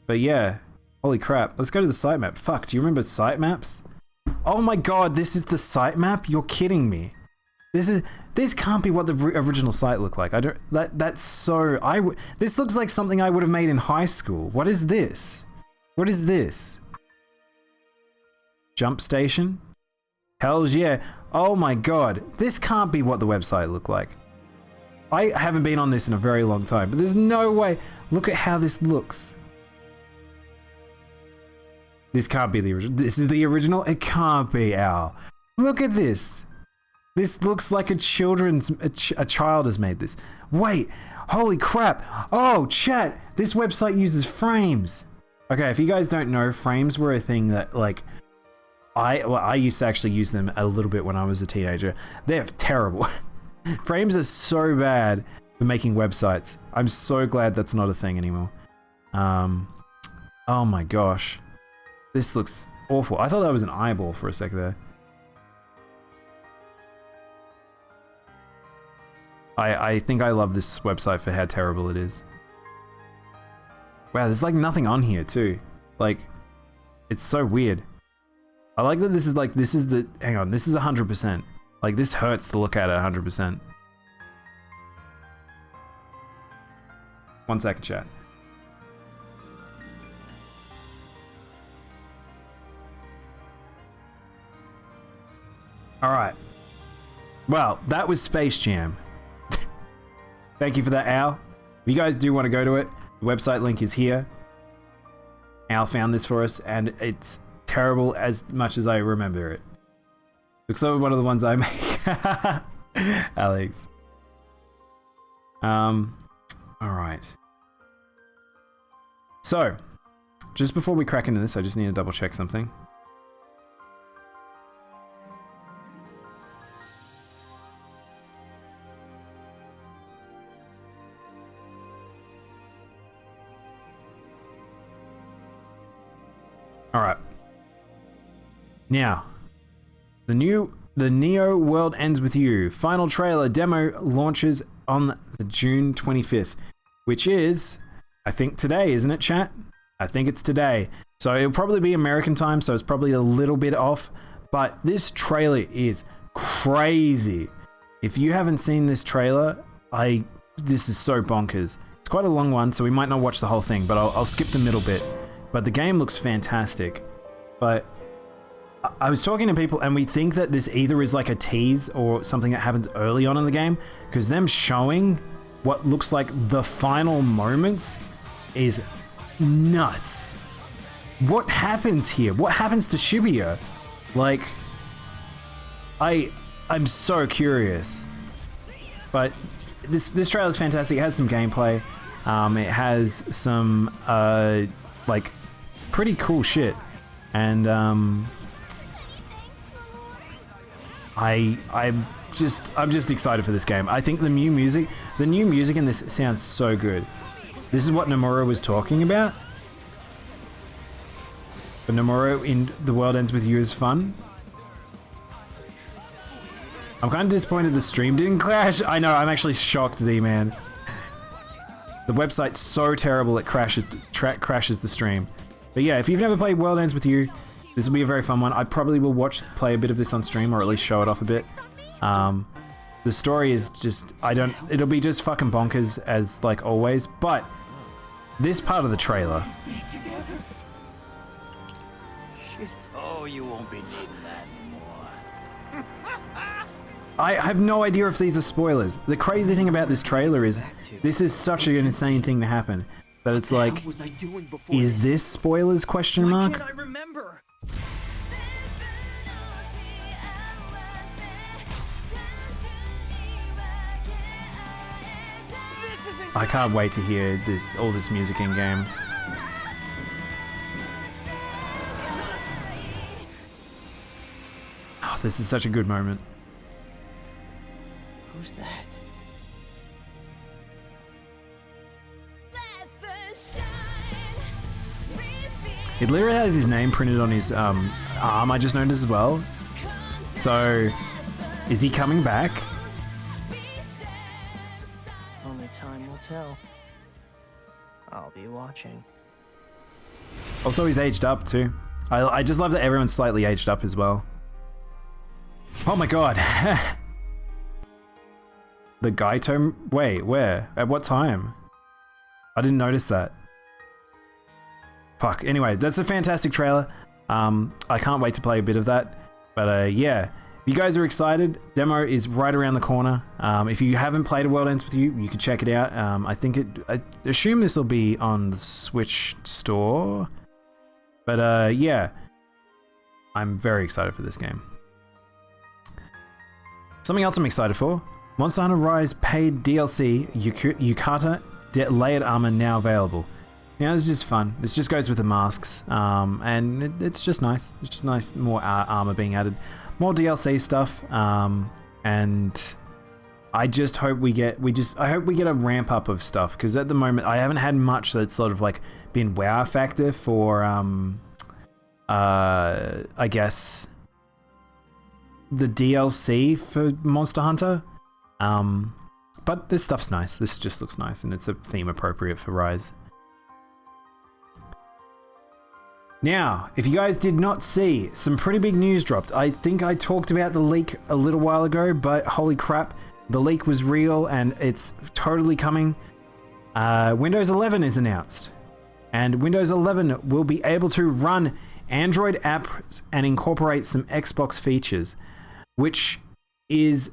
But yeah. Holy crap. Let's go to the sitemap. Fuck, do you remember sitemaps? Oh my god, this is the sitemap? You're kidding me. This can't be what the original site looked like. That's so... This looks like something I would have made in high school. What is this? What is this? Jump station? Hells yeah. Oh my god. This can't be what the website looked like. I haven't been on this in a very long time, but there's no way. Look at how this looks. This can't be the original. This is the original? It can't be, Al. Look at this. This looks like a child has made this. Wait, holy crap. Oh, chat, this website uses frames. Okay, if you guys don't know, frames were a thing that, like, I used to actually use them a little bit when I was a teenager. They're terrible. Frames are so bad for making websites. I'm so glad that's not a thing anymore. Oh my gosh. This looks awful. I thought that was an eyeball for a sec there. I think I love this website for how terrible it is. Wow, there's like nothing on here too. Like, it's so weird. I like that this is like, this is the, hang on, this is 100%. Like, this hurts to look at 100%. 1 second, chat. Alright. Well, that was Space Jam. Thank you for that, Al. If you guys do want to go to it, the website link is here. Al found this for us, and it's terrible as much as I remember it. Looks like one of the ones I make. Alex. Alright. So, just before we crack into this, I just need to double check something. Alright. Now, the Neo World Ends With You final trailer demo launches on the June 25th, which is, I think today, isn't it, chat? I think it's today. So it'll probably be American time, so it's probably a little bit off, but this trailer is crazy. If you haven't seen this trailer, this is so bonkers. It's quite a long one, so we might not watch the whole thing, but I'll skip the middle bit. But the game looks fantastic. But I was talking to people, and we think that this either is like a tease or something that happens early on in the game, because them showing what looks like the final moments is nuts. What happens here? What happens to Shibuya? Like, I'm so curious. But this trailer is fantastic. It has some gameplay. It has some like pretty cool shit, and I'm just excited for this game. I think the new music in this sounds so good. This is what Nomura was talking about. But Nomura in The World Ends With You is fun. I'm kind of disappointed the stream didn't crash. I know, I'm actually shocked, Z-Man. The website's so terrible it crashes the stream. But yeah, if you've never played World Ends With You, this will be a very fun one. I probably will play a bit of this on stream, or at least show it off a bit. The story is just, it'll be just fucking bonkers as like always, but this part of the trailer. Shit. Oh, you won't be needing that anymore. I have no idea if these are spoilers. The crazy thing about this trailer is, this is such an insane thing to happen. But it's like, is this spoilers, question mark? Why can't I remember? I can't wait to hear all this music in game. Oh, this is such a good moment. Who's that? It literally has his name printed on his arm, I just noticed as well. So, is he coming back? Only time will tell. I'll be watching. Also, he's aged up too. I just love that everyone's slightly aged up as well. Oh my god. The Gaito... Wait, where? At what time? I didn't notice that. Fuck. Anyway, that's a fantastic trailer. I can't wait to play a bit of that. But yeah, if you guys are excited, demo is right around the corner. If you haven't played A World Ends With You, you can check it out. I assume this will be on the Switch store. But yeah, I'm very excited for this game. Something else I'm excited for. Monster Hunter Rise paid DLC Yukata Layered Armor now available. Now this is just fun. This just goes with the masks, and it's just nice. It's just nice, more armor being added, more DLC stuff, and I just hope we get a ramp up of stuff, because at the moment I haven't had much that's sort of like been wow factor for I guess the DLC for Monster Hunter. But this stuff's nice. This just looks nice, and it's a theme appropriate for Rise. Now, if you guys did not see, some pretty big news dropped. I think I talked about the leak a little while ago, but holy crap, the leak was real and it's totally coming. Windows 11 is announced, and Windows 11 will be able to run Android apps and incorporate some Xbox features, which is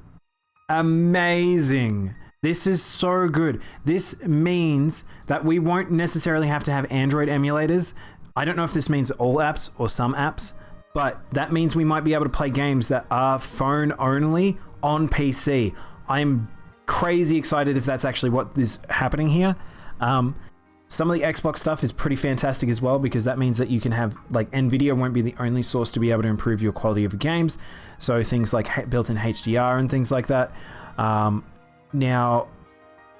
amazing. This is so good. This means that we won't necessarily have to have Android emulators. I don't know if this means all apps or some apps, but that means we might be able to play games that are phone only on PC. I'm crazy excited if that's actually what is happening here. Some of the Xbox stuff is pretty fantastic as well, because that means that you can have, like, Nvidia won't be the only source to be able to improve your quality of games. So things like built-in HDR and things like that. Now,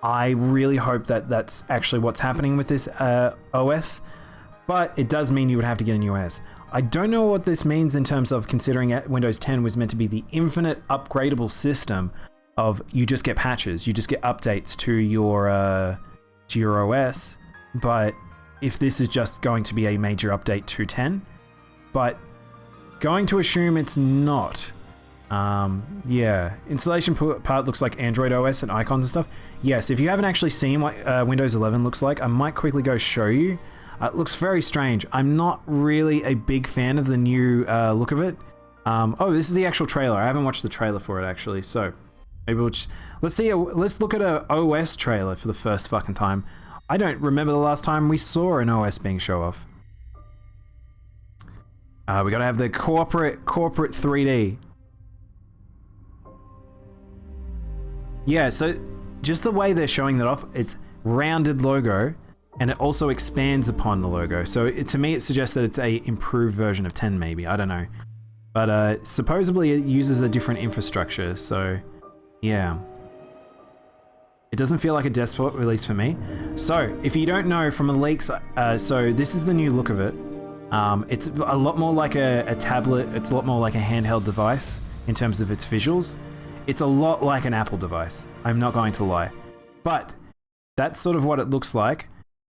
I really hope that that's actually what's happening with this OS. But it does mean you would have to get a new OS. I don't know what this means in terms of considering Windows 10 was meant to be the infinite upgradable system of you just get patches, you just get updates to your OS. But if this is just going to be a major update to 10, but going to assume it's not. Yeah, installation part looks like Android OS and icons and stuff. Yes, if you haven't actually seen what Windows 11 looks like, I might quickly go show you. It looks very strange. I'm not really a big fan of the new look of it. Oh, this is the actual trailer. I haven't watched the trailer for it actually, so maybe we'll just, let's look at a OS trailer for the first fucking time. I don't remember the last time we saw an OS being show off. We gotta have the corporate 3D. Yeah, so just the way they're showing that off, it's rounded logo. And it also expands upon the logo. So to me, it suggests that it's a improved version of 10 maybe. I don't know. But supposedly it uses a different infrastructure. So yeah. It doesn't feel like a desktop release for me. So if you don't know from the leaks, so this is the new look of it. It's a lot more like a tablet. It's a lot more like a handheld device in terms of its visuals. It's a lot like an Apple device. I'm not going to lie. But that's sort of what it looks like.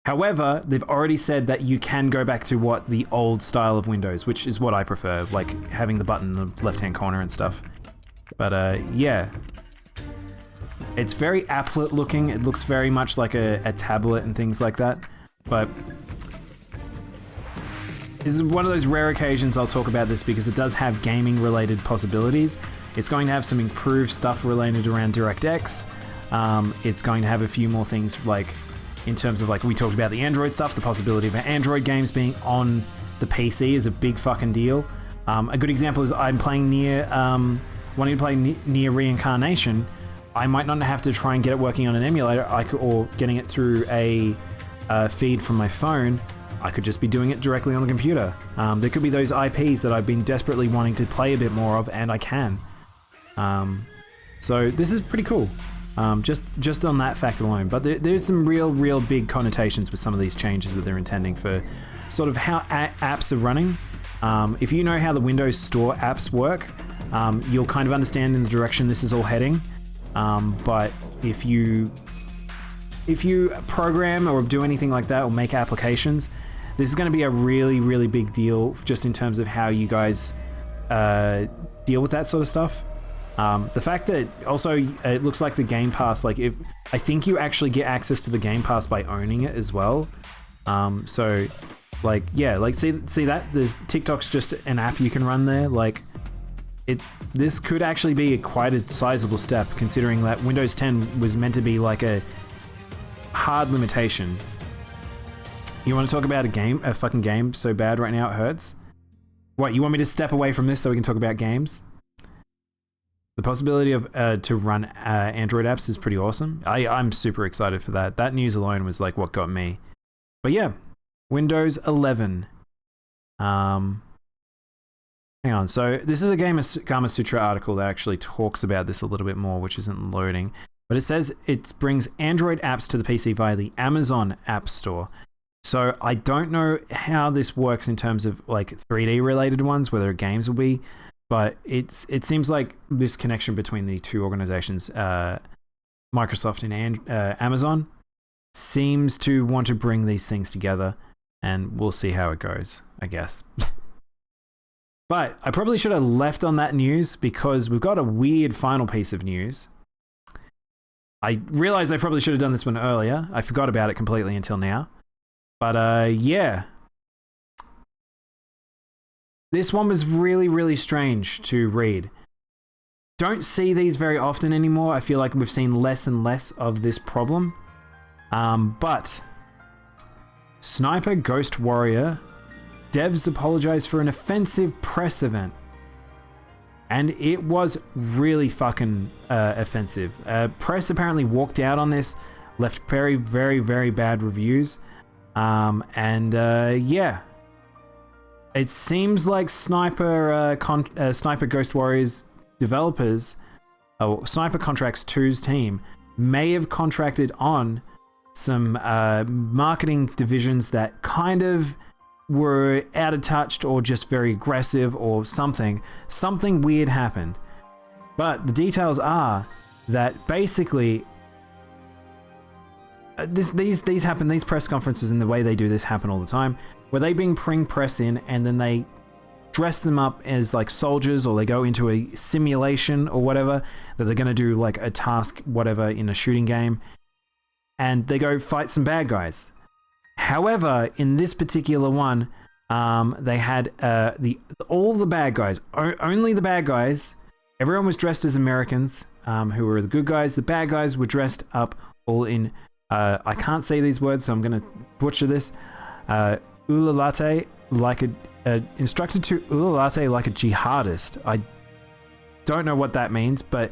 However, they've already said that you can go back to what the old style of Windows, which is what I prefer, like having the button in the left-hand corner and stuff. But yeah. It's very applet looking. It looks very much like a tablet and things like that. But this is one of those rare occasions I'll talk about this because it does have gaming related possibilities. It's going to have some improved stuff related around DirectX. It's going to have a few more things like in terms of like we talked about the Android stuff, the possibility of Android games being on the PC is a big fucking deal. A good example is I'm playing wanting to play Nier Reincarnation. I might not have to try and get it working on an emulator, or getting it through a feed from my phone. I could just be doing it directly on the computer. There could be those IPs that I've been desperately wanting to play a bit more of, and I can. So this is pretty cool. Just on that fact alone. But there's some real big connotations with some of these changes that they're intending for sort of how apps are running. If you know how the Windows Store apps work, you'll kind of understand in the direction this is all heading. But if you program or do anything like that or make applications, this is going to be a really big deal just in terms of how you guys deal with that sort of stuff. The fact that also it looks like the Game Pass, like I think you actually get access to the Game Pass by owning it as well. So like, yeah, like see that there's TikTok's just an app you can run there. Like this could actually be quite a sizable step considering that Windows 10 was meant to be like a hard limitation. You want to talk about a fucking game so bad right now it hurts? What, you want me to step away from this so we can talk about games? The possibility of to run Android apps is pretty awesome. I'm super excited for that. That news alone was like what got me. But yeah, Windows 11. Hang on. So this is a Gama Sutra article that actually talks about this a little bit more, which isn't loading. But it says it brings Android apps to the PC via the Amazon App Store. So I don't know how this works in terms of like 3D related ones, whether games will be. But it seems like this connection between the two organizations, Microsoft and Amazon, seems to want to bring these things together, and we'll see how it goes, I guess. But I probably should have left on that news because we've got a weird final piece of news. I realized I probably should have done this one earlier. I forgot about it completely until now. But yeah. This one was really strange to read. Don't see these very often anymore. I feel like we've seen less and less of this problem. But Sniper Ghost Warrior devs apologize for an offensive press event. And it was really fucking offensive. Press apparently walked out on this, left very bad reviews. Yeah. It seems like Sniper Ghost Warriors developers, Sniper Contracts 2's team, may have contracted on some marketing divisions that kind of were out of touch or just very aggressive or something. Something weird happened. But the details are that basically these happen, these press conferences and the way they do this happen all the time, where they bring press in and then they dress them up as like soldiers, or they go into a simulation or whatever that they're going to do, like a task, whatever, in a shooting game, and they go fight some bad guys. However, in this particular one, they had all the bad guys, only the bad guys. Everyone was dressed as Americans, who were the good guys. The bad guys were dressed up all in, I can't say these words, so I'm going to butcher this. Ulalate, instructed to ulalate like a jihadist. I don't know what that means, but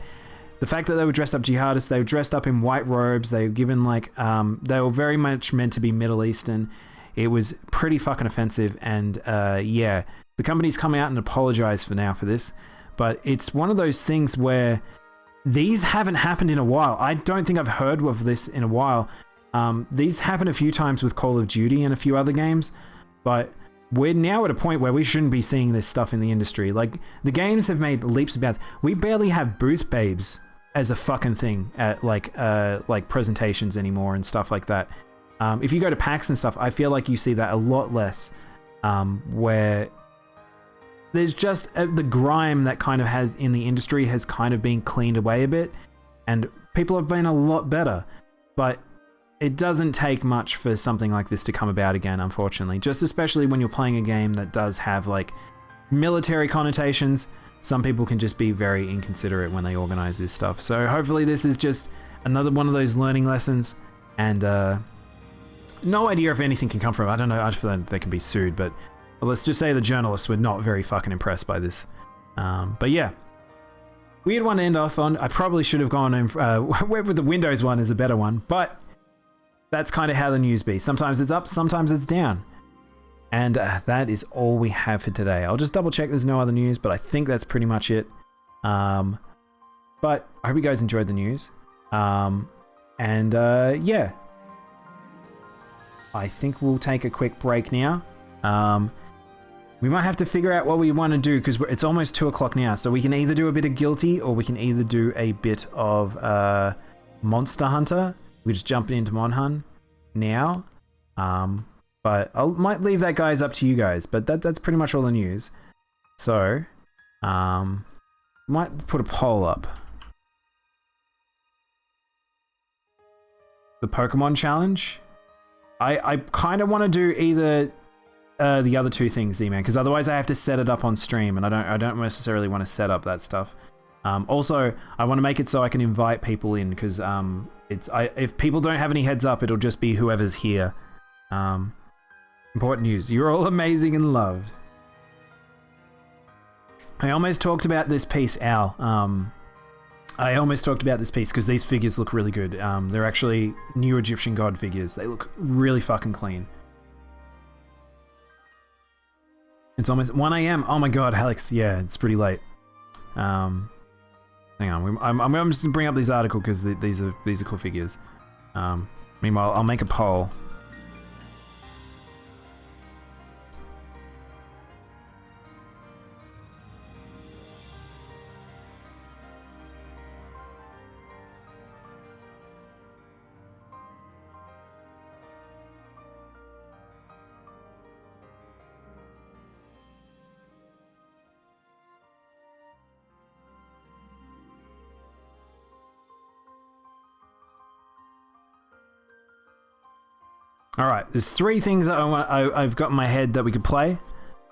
the fact that they were dressed up jihadists, they were dressed up in white robes, they were given like, they were very much meant to be Middle Eastern. It was pretty fucking offensive, and yeah, the company's coming out and apologized for this, but it's one of those things where these haven't happened in a while. I don't think I've heard of this in a while. These happened a few times with Call of Duty and a few other games, but we're now at a point where we shouldn't be seeing this stuff in the industry. Like, the games have made leaps and bounds. We barely have booth babes as a fucking thing at like presentations anymore and stuff like that. If you go to PAX and stuff, I feel like you see that a lot less, where there's just the grime that kind of has in the industry has kind of been cleaned away a bit, and people have been a lot better. But it doesn't take much for something like this to come about again, unfortunately. Just especially when you're playing a game that does have like military connotations. Some people can just be very inconsiderate when they organize this stuff. So hopefully this is just another one of those learning lessons, and no idea if anything can come from it. I don't know. I feel like they can be sued, but let's just say the journalists were not very fucking impressed by this. But yeah, weird one to end off on. I probably should have gone in with the Windows one is a better one, but that's kind of how the news be. Sometimes it's up, sometimes it's down. And that is all we have for today. I'll just double check there's no other news, but I think that's pretty much it. But I hope you guys enjoyed the news. Yeah. I think we'll take a quick break now. We might have to figure out what we want to do, because it's almost 2 o'clock now. So we can either do a bit of Guilty, or we can either do a bit of Monster Hunter. We just jump into Monhun now. But I might leave that, guys, up to you guys. But that's pretty much all the news. So, might put a poll up. The Pokemon Challenge. I kind of want to do either the other two things, Z-Man, because otherwise I have to set it up on stream, and I don't necessarily want to set up that stuff. Also, I want to make it so I can invite people in, because if people don't have any heads up, it'll just be whoever's here. Important news. You're all amazing and loved. I almost talked about this piece, Al. I almost talked about this piece because these figures look really good. They're actually new Egyptian god figures. They look really fucking clean. It's almost 1 AM. Oh my god, Alex. Yeah, it's pretty late. Hang on. I'm just gonna bring up this article because these are cool figures. Meanwhile, I'll make a poll. All right, there's 3 things that I've got in my head that we could play,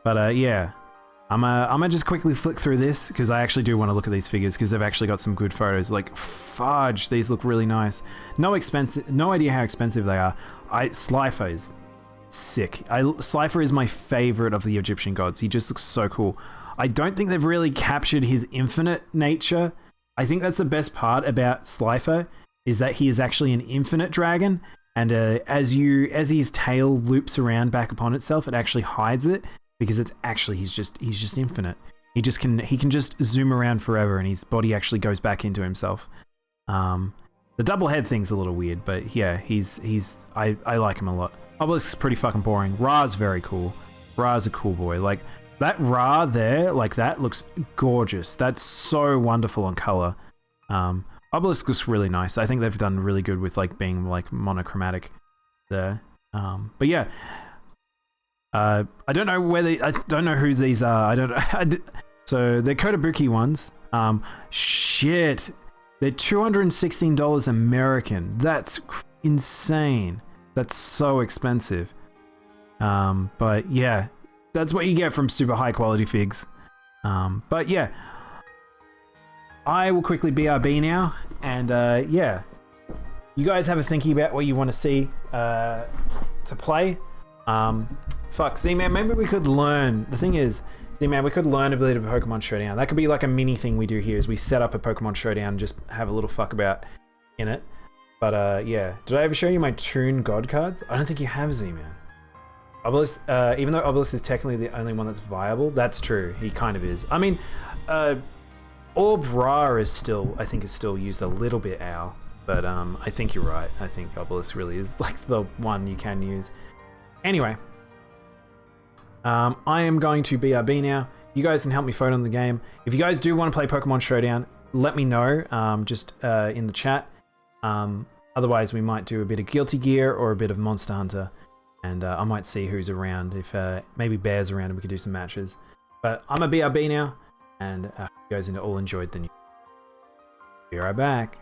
but yeah, I'm gonna just quickly flick through this because I actually do want to look at these figures because they've actually got some good photos. Like, fudge, these look really nice. No idea how expensive they are. Slifer is sick. Slifer is my favorite of the Egyptian gods. He just looks so cool. I don't think they've really captured his infinite nature. I think that's the best part about Slifer, is that he is actually an infinite dragon. And as his tail loops around back upon itself, it actually hides it because it's actually he's just infinite. He can just zoom around forever, and his body actually goes back into himself. The double head thing's a little weird, but yeah, I like him a lot. Obelisk's pretty fucking boring. Ra's very cool. Ra's a cool boy. Like that Ra there, like that looks gorgeous. That's so wonderful on color. Obelisk looks really nice. I think they've done really good with like being like monochromatic there. But yeah, I don't know I don't know who these are. So they're Kotobuki ones. Shit, they're $216 American. That's insane. That's so expensive. But yeah, that's what you get from super high quality figs. But yeah. I will quickly BRB now, and yeah, you guys have a thinking about what you want to see to play. Fuck, Z-Man, maybe we could learn. The thing is, Z-Man, we could learn a bit of Pokemon Showdown. That could be like a mini thing we do here, is we set up a Pokemon Showdown and just have a little fuck about in it. But yeah, did I ever show you my Toon God cards? I don't think you have, Z-Man. Obelisk, even though Obelisk is technically the only one that's viable, that's true. He kind of is. I mean, Orb Ra is still used a little bit, Al, but I think you're right. I think Obelisk really is like the one you can use. Anyway, I am going to BRB now. You guys can help me vote on the game. If you guys do want to play Pokemon Showdown, let me know just in the chat. Otherwise, we might do a bit of Guilty Gear or a bit of Monster Hunter. And I might see who's around. If maybe Bear's around and we could do some matches. But I'm a BRB now. And you guys all enjoyed the news. Be right back.